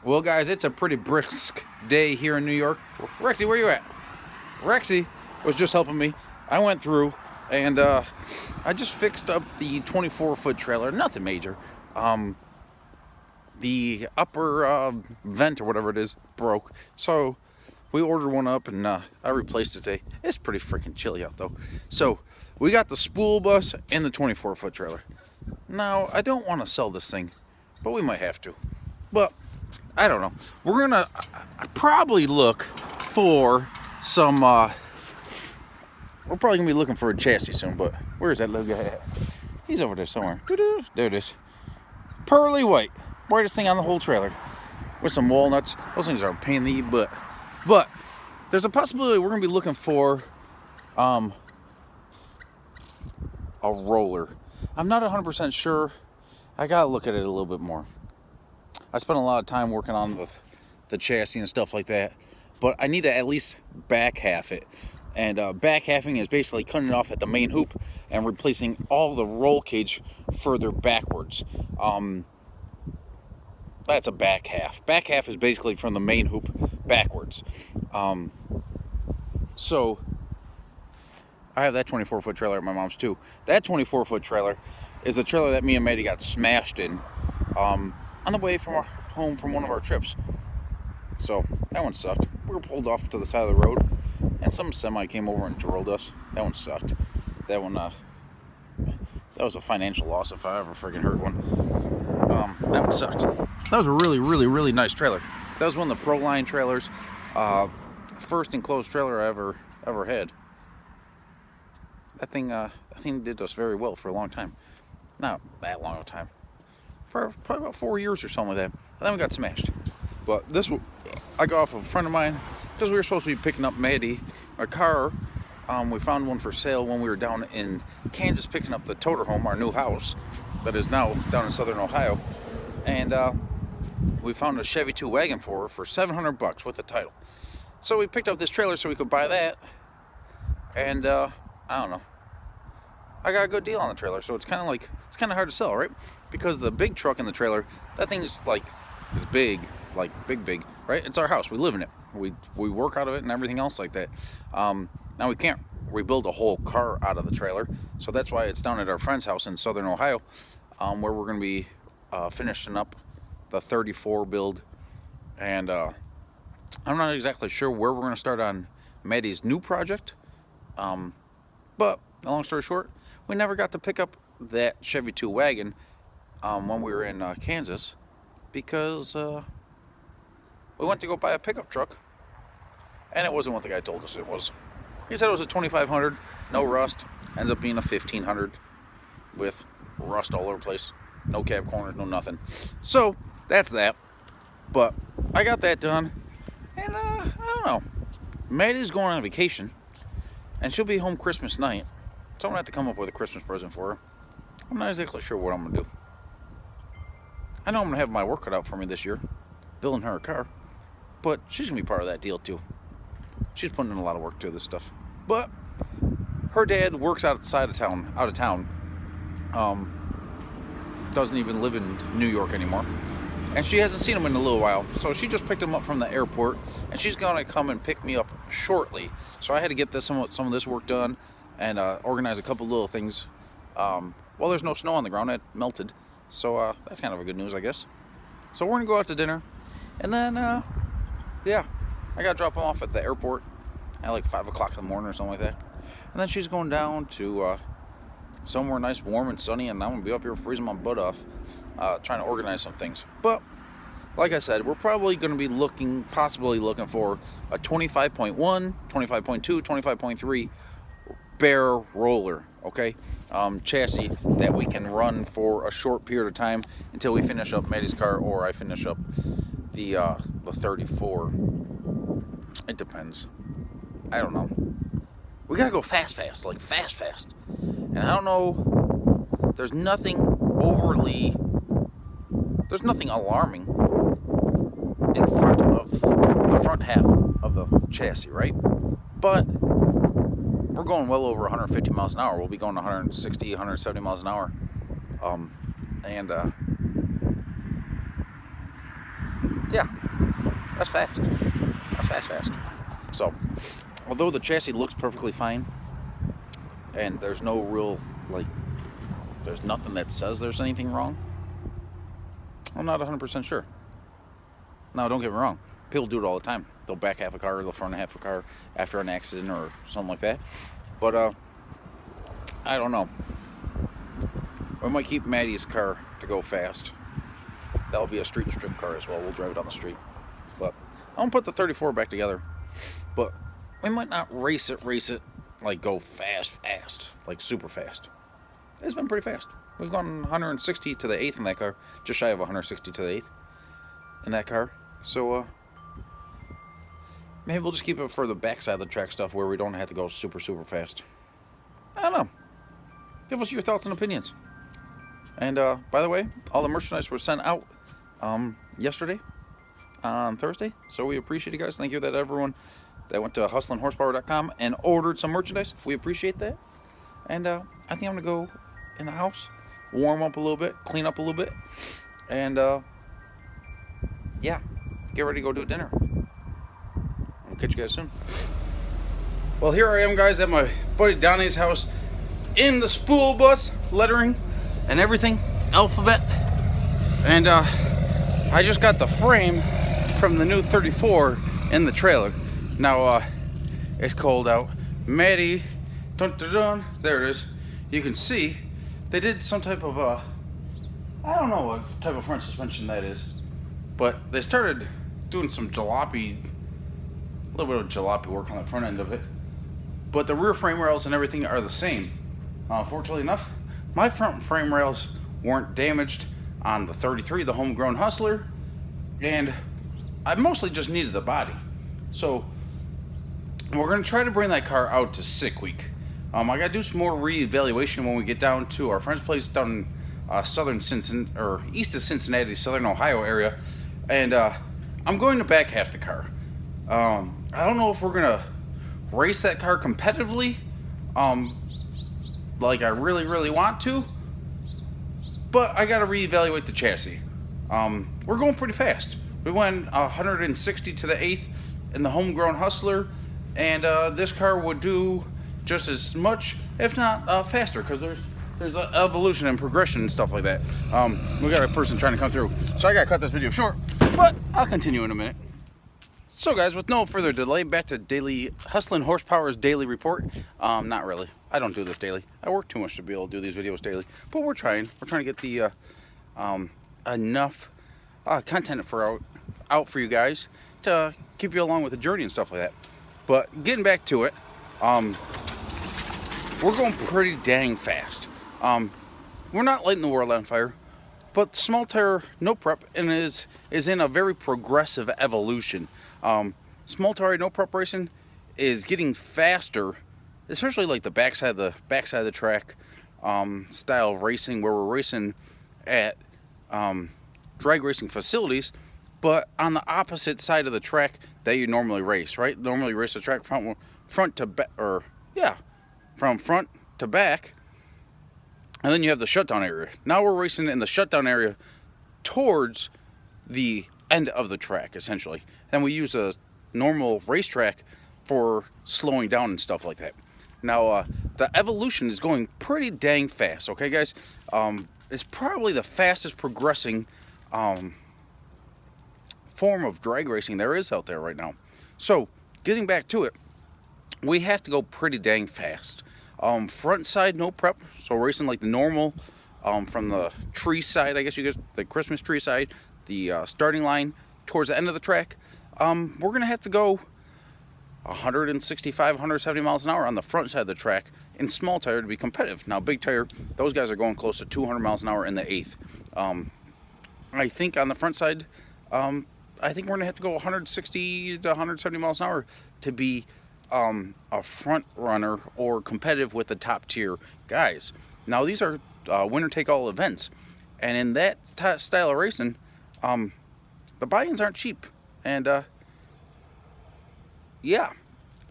Well, guys, it's a pretty brisk day here in New York. Rexy, where you at? Rexy was just helping me. I went through and I just fixed up the 24-foot trailer. Nothing major. The upper vent or whatever it is broke. So we ordered one up and I replaced it today. It's pretty freaking chilly out though. So we got the spool bus and the 24-foot trailer. Now, I don't want to sell this thing, but we might have to. But I don't know. We're gonna probably look for some. We're probably gonna be looking for a chassis soon. But where's that little guy at? He's over there somewhere. There it is. Pearly white, brightest thing on the whole trailer, with some walnuts. Those things are a pain in the butt. But there's a possibility we're gonna be looking for a roller. I'm not 100% sure. I gotta look at it a little bit more. I spent a lot of time working on the chassis and stuff like that, but I need to at least back half it. And back halving is basically cutting it off at the main hoop and replacing all the roll cage further backwards. That's a back half. Back half is basically from the main hoop backwards. So I have that 24-foot trailer at my mom's too. That 24-foot trailer is a trailer that me and Maddie got smashed in on the way from home from one of our trips. So that one sucked. We were pulled off to the side of the road and some semi came over and drilled us. That one sucked. That one, that was a financial loss if I ever freaking heard one. That one sucked. That was a really, really, really nice trailer. That was one of the Pro Line trailers. First enclosed trailer I ever had. That thing did us very well for a long time. Not that long of a time. For probably about 4 years or something like that. And then we got smashed. But this one, I got off of a friend of mine because we were supposed to be picking up Maddie a car. We found one for sale when we were down in Kansas picking up the toter home, our new house that is now down in southern Ohio. And we found a Chevy 2 wagon for her for $700 with the title. So we picked up this trailer so we could buy that. And I don't know. I got a good deal on the trailer, so it's kind of hard to sell, right? Because the big truck in the trailer, that thing is like, it's big, like big, right? It's our house. We live in it. We work out of it and everything else like that. Now we can't rebuild a whole car out of the trailer, so that's why it's down at our friend's house in southern Ohio, where we're going to be finishing up the 34 build. And I'm not exactly sure where we're going to start on Maddie's new project. But long story short, we never got to pick up that Chevy 2 wagon when we were in Kansas because we went to go buy a pickup truck and it wasn't what the guy told us it was. He said it was a 2500, no rust. Ends up being a 1500 with rust all over the place. No cab corners, no nothing. So that's that. But I got that done and I don't know. Maddie's going on vacation. And she'll be home Christmas night. So I'm going to have to come up with a Christmas present for her. I'm not exactly sure what I'm going to do. I know I'm going to have my work cut out for me this year, building her a car. But she's going to be part of that deal too. She's putting in a lot of work to this stuff. But her dad works out of town. Doesn't even live in New York anymore. And she hasn't seen him in a little while. So she just picked him up from the airport. And she's going to come and pick me up shortly. So I had to get some of this work done. And organize a couple little things. Well, there's no snow on the ground. It melted. So that's kind of a good news, I guess. So we're going to go out to dinner. And then, yeah. I got to drop him off at the airport at like 5 o'clock in the morning or something like that. And then she's going down to somewhere nice, warm, and sunny. And I'm going to be up here freezing my butt off. Trying to organize some things. But like I said, we're probably going to be possibly looking for a 25.1, 25.2, 25.3 bare roller, okay? Chassis that we can run for a short period of time until we finish up Maddie's car or I finish up the 34. It depends. I don't know. We gotta go fast, like fast. And I don't know. There's nothing alarming in front of the front half of the chassis, right? But we're going well over 150 miles an hour. We'll be going 160, 170 miles an hour. Yeah, that's fast. That's fast. So, although the chassis looks perfectly fine, and there's no real, like, there's nothing that says there's anything wrong, I'm not 100% sure. Now, don't get me wrong. People do it all the time. They'll back half a car, they'll front half a car after an accident or something like that. But, I don't know. We might keep Maddie's car to go fast. That'll be a street strip car as well. We'll drive it on the street. But I'm going to put the 34 back together. But we might not race it, like go fast, like super fast. It's been pretty fast. We've gone 160 to the 8th in that car. Just shy of 160 to the 8th in that car. So, maybe we'll just keep it for the backside of the track stuff where we don't have to go super fast. I don't know. Give us your thoughts and opinions. And, by the way, all the merchandise was sent out yesterday on Thursday. So we appreciate you guys. Thank you to everyone that went to hustlinghorsepower.com and ordered some merchandise. We appreciate that. And I think I'm going to go in the house, warm up a little bit, clean up a little bit, and yeah, get ready to go do dinner. I'll catch you guys soon. Well, here I am, guys, at my buddy Donnie's house in the spool bus, lettering and everything, alphabet. And I just got the frame from the new 34 in the trailer. Now, it's cold out. Maddie, there it is. You can see they did some type of, I don't know what type of front suspension that is, but they started doing some a little bit of jalopy work on the front end of it. But the rear frame rails and everything are the same. Fortunately enough, my front frame rails weren't damaged on the 33, the homegrown Hustler, and I mostly just needed the body. So we're going to try to bring that car out to sick week. I got to do some more reevaluation when we get down to our friend's place down in southern Cincinnati, or east of Cincinnati, southern Ohio area, and I'm going to back half the car. I don't know if we're going to race that car competitively, like I really want to, but I got to reevaluate the chassis. We're going pretty fast. We went 160 to the 8th in the homegrown Hustler, and this car would do just as much, if not faster, because there's evolution and progression and stuff like that. We got a person trying to come through, so I gotta cut this video short, but I'll continue in a minute. So guys, with no further delay, back to daily Hustling Horsepower's daily report. Not really. I don't do this daily. I work too much to be able to do these videos daily, but we're trying. We're trying to get the enough content out for you guys to keep you along with the journey and stuff like that. But getting back to it, we're going pretty dang fast. We're not lighting the world on fire, but small tire, no prep, and is in a very progressive evolution. Small tire, no prep racing is getting faster, especially like the backside of the track style of racing, where we're racing at drag racing facilities, but on the opposite side of the track that you normally race, right? Normally race the track front to back, or yeah, from front to back, and then you have the shutdown area. Now we're racing in the shutdown area towards the end of the track, essentially. And we use a normal racetrack for slowing down and stuff like that. Now, the evolution is going pretty dang fast, okay, guys? It's probably the fastest progressing form of drag racing there is out there right now. So, getting back to it, we have to go pretty dang fast. Front side, no prep, so racing like the normal, from the tree side, I guess you guys, the Christmas tree side, the starting line towards the end of the track, we're going to have to go 165, 170 miles an hour on the front side of the track in small tire to be competitive. Now, big tire, those guys are going close to 200 miles an hour in the 8th. I think on the front side, I think we're going to have to go 160 to 170 miles an hour to be a front runner or competitive with the top tier guys. Now, these are winner take all events, and in that style of racing, the buy-ins aren't cheap, and yeah,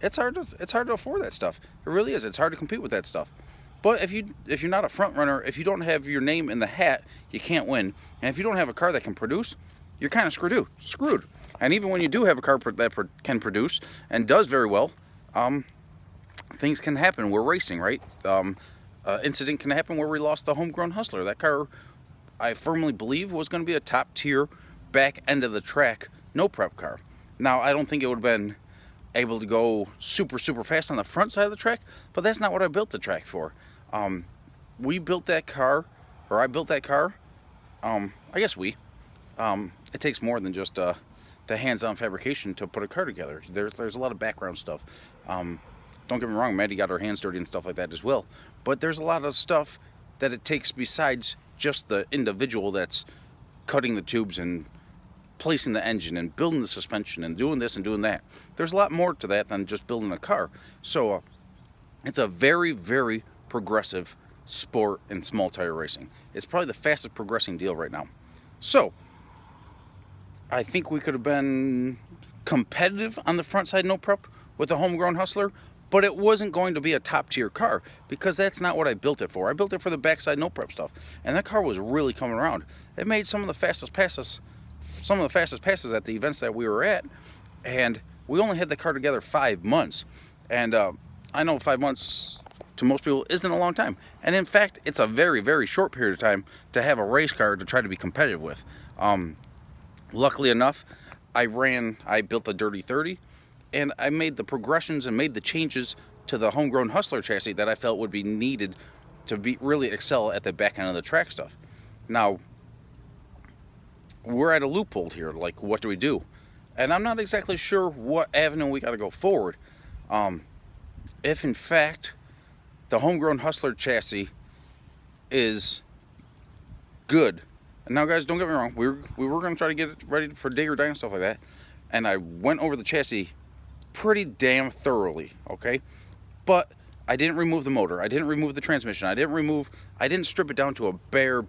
it's hard to afford that stuff. It really is. It's hard to compete with that stuff. But if you're not a front runner, if you don't have your name in the hat, you can't win. And if you don't have a car that can produce, you're kind of screwed. And even when you do have a car that can produce and does very well, things can happen. We're racing, right? Incident can happen where we lost the homegrown Hustler. That car, I firmly believe, was going to be a top tier back end of the track no prep car. Now, I don't think it would have been able to go super fast on the front side of the track, but that's not what I built the track for. We built that car, or I built that car. I guess it takes more than just the hands-on fabrication to put a car together. There's a lot of background stuff. Don't get me wrong, Maddie got her hands dirty and stuff like that as well. But there's a lot of stuff that it takes besides just the individual that's cutting the tubes and placing the engine and building the suspension and doing this and doing that. There's a lot more to that than just building a car. So it's a very progressive sport in small tire racing. It's probably the fastest progressing deal right now. So I think we could have been competitive on the front side no prep with a homegrown Hustler, but it wasn't going to be a top tier car because that's not what I built it for. I built it for the backside no prep stuff, and that car was really coming around. It made some of the fastest passes at the events that we were at, and we only had the car together 5 months. And I know 5 months to most people isn't a long time, and in fact it's a very short period of time to have a race car to try to be competitive with. Luckily enough, I built the Dirty 30, and I made the progressions and made the changes to the homegrown Hustler chassis that I felt would be needed to really excel at the back end of the track stuff. Now, we're at a loophole here. Like, what do we do? And I'm not exactly sure what avenue we got to go forward. If in fact the homegrown Hustler chassis is good. And now, guys, don't get me wrong. We were going to try to get it ready for dig or die and stuff like that. And I went over the chassis pretty damn thoroughly, okay? But I didn't remove the motor. I didn't remove the transmission. I didn't strip it down to a bare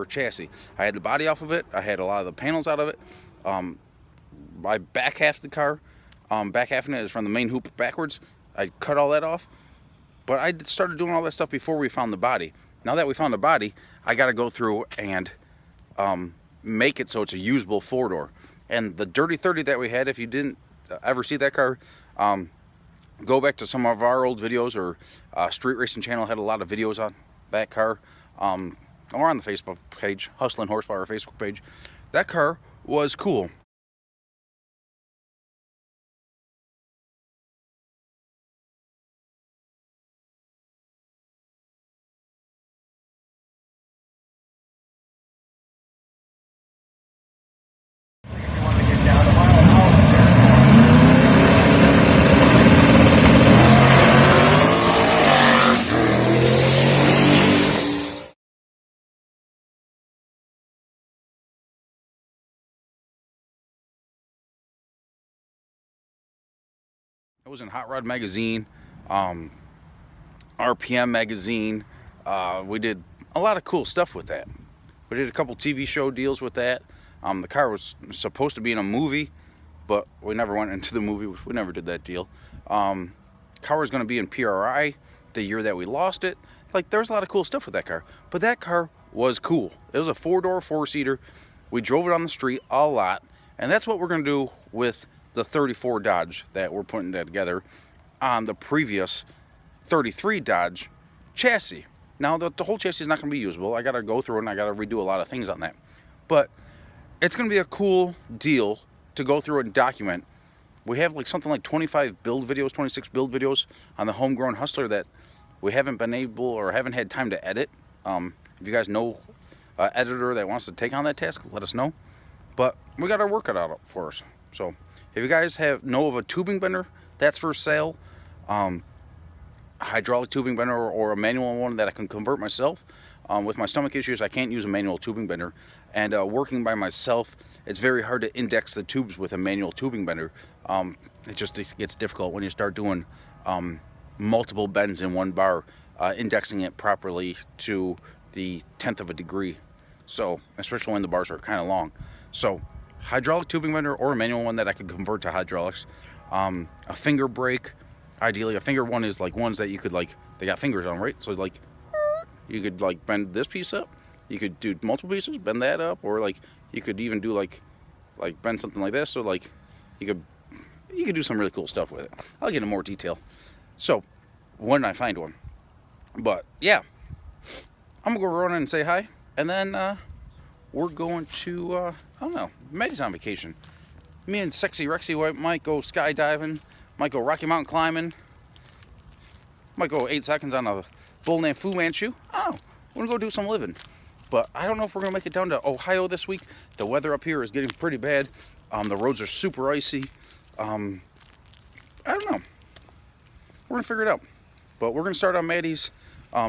chassis. I had the body off of it. I had a lot of the panels out of it. I back half the car. Back half of it is from the main hoop backwards. I cut all that off. But I started doing all that stuff before we found the body. Now that we found the body, I got to go through and make it so it's a usable four-door. And the Dirty 30 that we had, if you didn't ever see that car, go back to some of our old videos, or Street Racing Channel had a lot of videos on that car, or on the Facebook page, Hustlin' Horsepower Facebook page. That car was cool. It was in Hot Rod Magazine, RPM Magazine. We did a lot of cool stuff with that. We did a couple TV show deals with that. The car was supposed to be in a movie, but we never went into the movie. We never did that deal. Car was going to be in PRI the year that we lost it. Like, there's a lot of cool stuff with that car. But that car was cool. It was a four-door, four-seater. We drove it on the street a lot. And that's what we're going to do with the 34 Dodge that we're putting together on the previous 33 Dodge chassis. Now, the whole chassis is not going to be usable. I got to go through it and I got to redo a lot of things on that. But it's going to be a cool deal to go through and document. We have like something like 25 build videos, 26 build videos on the homegrown Hustler that we haven't been able or haven't had time to edit. If you guys know an editor that wants to take on that task, let us know. But we got our work cut out for us. So if you guys know of a tubing bender that's for sale, a hydraulic tubing bender or a manual one that I can convert myself. With my stomach issues, I can't use a manual tubing bender. And working by myself, it's very hard to index the tubes with a manual tubing bender. It just gets difficult when you start doing multiple bends in one bar, indexing it properly to the 1/10 of a degree. So, especially when the bars are kind of long. So, hydraulic tubing bender or a manual one that I could convert to hydraulics. A finger brake. Ideally, a finger one is like ones that you could they got fingers on, right? So like, you could bend this piece up. You could do multiple pieces, bend that up, or You could even do like bend something like this, so like you could do some really cool stuff with it. I'll get into more detail. So when I find one, but yeah, I'm gonna go run in and say hi, and then we're going to I don't know, Maddie's on vacation. Me and Sexy Rexy might go skydiving, might go Rocky Mountain climbing, might go 8 seconds on a bull named Fu Manchu. I don't know. We're gonna go do some living. But I don't know if we're gonna make it down to Ohio this week. The weather up here is getting pretty bad. The roads are super icy. I don't know. We're gonna figure it out. But we're gonna start on Maddie's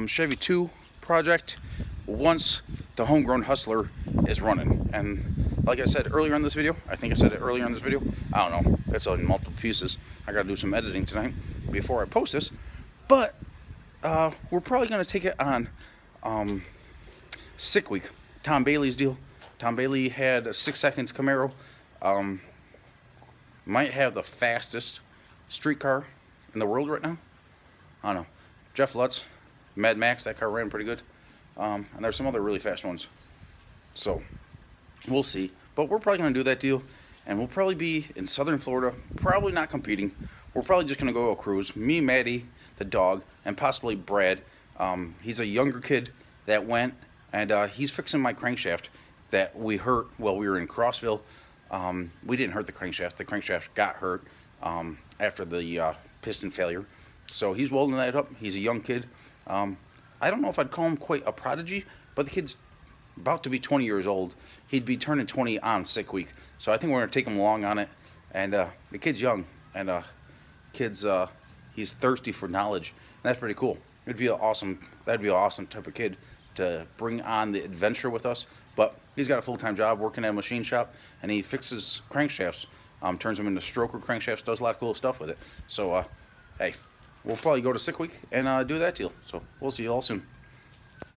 Chevy 2 project once the Homegrown Hustler is running. And like I said earlier in this video, I think I said it earlier in this video, I don't know, that's in multiple pieces. I gotta do some editing tonight before I post this. But we're probably gonna take it on Sick Week, Tom Bailey's deal. Tom Bailey had a 6 seconds Camaro. Might have the fastest street car in the world right now. I don't know. Jeff Lutz, Mad Max, that car ran pretty good. And there's some other really fast ones. So we'll see. But we're probably going to do that deal. And we'll probably be in southern Florida, probably not competing. We're probably just going to go a cruise. Me, Maddie, the dog, and possibly Brad. He's a younger kid that went, and he's fixing my crankshaft that we hurt while we were in Crossville. We didn't hurt the crankshaft. The crankshaft got hurt after the piston failure. So he's welding that up. He's a young kid. I don't know if I'd call him quite a prodigy, but the kid's about to be 20 years old. He'd be turning 20 on Sick Week. So I think we're going to take him along on it. And the kid's young, and he's thirsty for knowledge. And that's pretty cool. That'd be an awesome type of kid to bring on the adventure with us. But he's got a full-time job working at a machine shop, and he fixes crankshafts, turns them into stroker crankshafts, does a lot of cool stuff with it. So, hey, we'll probably go to Sick Week and do that deal. So we'll see you all soon.